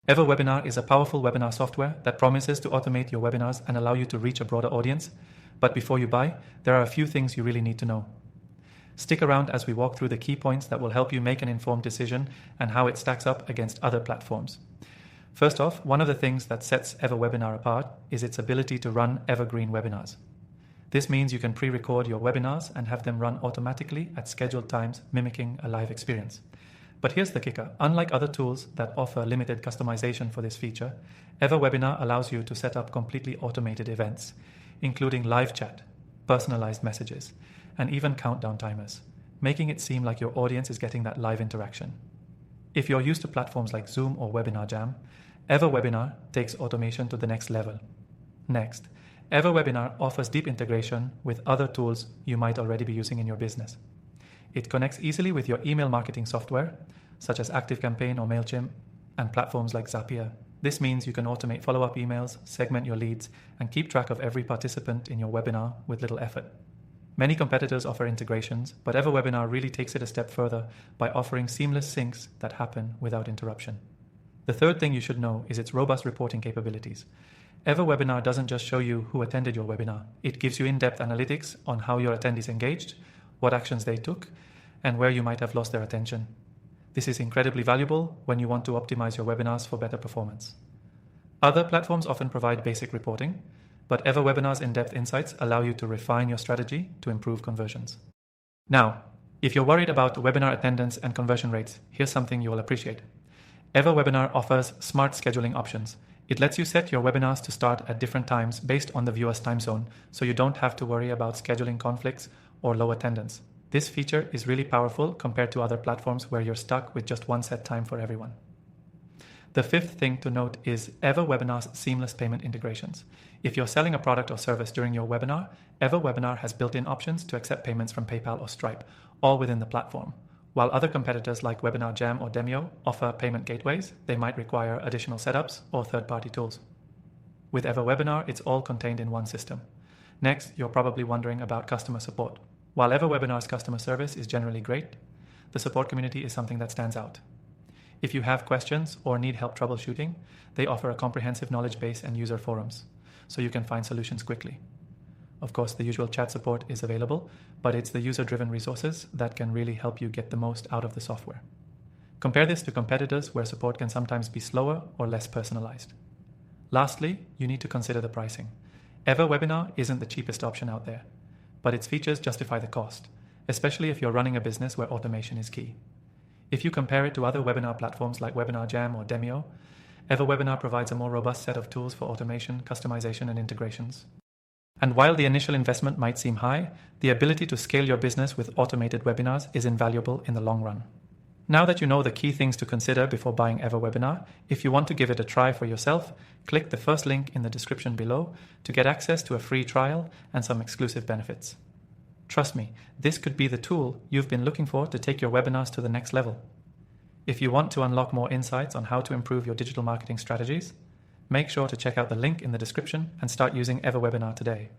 EverWebinar is a powerful webinar software that promises to automate your webinars and allow you to reach a broader audience. But before you buy, there are a few things you really need to know. Stick around as we walk through the key points that will help you make an informed decision and how it stacks up against other platforms. First off, one of the things that sets EverWebinar apart is its ability to run evergreen webinars. This means you can pre-record your webinars and have them run automatically at scheduled times, mimicking a live experience. But here's the kicker. Unlike other tools that offer limited customization for this feature, EverWebinar allows you to set up completely automated events, including live chat, personalized messages, and even countdown timers, making it seem like your audience is getting that live interaction. If you're used to platforms like Zoom or Webinar Jam, EverWebinar takes automation to the next level. Next, EverWebinar offers deep integration with other tools you might already be using in your business. It connects easily with your email marketing software, such as ActiveCampaign or MailChimp, and platforms like Zapier. This means you can automate follow-up emails, segment your leads, and keep track of every participant in your webinar with little effort. Many competitors offer integrations, but EverWebinar really takes it a step further by offering seamless syncs that happen without interruption. The third thing you should know is its robust reporting capabilities. EverWebinar doesn't just show you who attended your webinar. It gives you in-depth analytics on how your attendees engaged, what actions they took, and where you might have lost their attention. This is incredibly valuable when you want to optimize your webinars for better performance. Other platforms often provide basic reporting, but EverWebinar's in-depth insights allow you to refine your strategy to improve conversions. Now, if you're worried about webinar attendance and conversion rates, here's something you will appreciate. EverWebinar offers smart scheduling options. It lets you set your webinars to start at different times based on the viewer's time zone, so you don't have to worry about scheduling conflicts or low attendance. This feature is really powerful compared to other platforms where you're stuck with just one set time for everyone. The fifth thing to note is EverWebinar's seamless payment integrations. If you're selling a product or service during your webinar, EverWebinar has built-in options to accept payments from PayPal or Stripe, all within the platform. While other competitors like Webinar Jam or Demio offer payment gateways, they might require additional setups or third-party tools. With EverWebinar, it's all contained in one system. Next, you're probably wondering about customer support. While EverWebinar's customer service is generally great, the support community is something that stands out. If you have questions or need help troubleshooting, they offer a comprehensive knowledge base and user forums, so you can find solutions quickly. Of course, the usual chat support is available, but it's the user-driven resources that can really help you get the most out of the software. Compare this to competitors where support can sometimes be slower or less personalized. Lastly, you need to consider the pricing. EverWebinar isn't the cheapest option out there, but its features justify the cost, especially if you're running a business where automation is key. If you compare it to other webinar platforms like Webinar Jam or Demio, EverWebinar provides a more robust set of tools for automation, customization, and integrations. And while the initial investment might seem high, the ability to scale your business with automated webinars is invaluable in the long run. Now that you know the key things to consider before buying EverWebinar, if you want to give it a try for yourself, click the first link in the description below to get access to a free trial and some exclusive benefits. Trust me, this could be the tool you've been looking for to take your webinars to the next level. If you want to unlock more insights on how to improve your digital marketing strategies, make sure to check out the link in the description and start using EverWebinar today.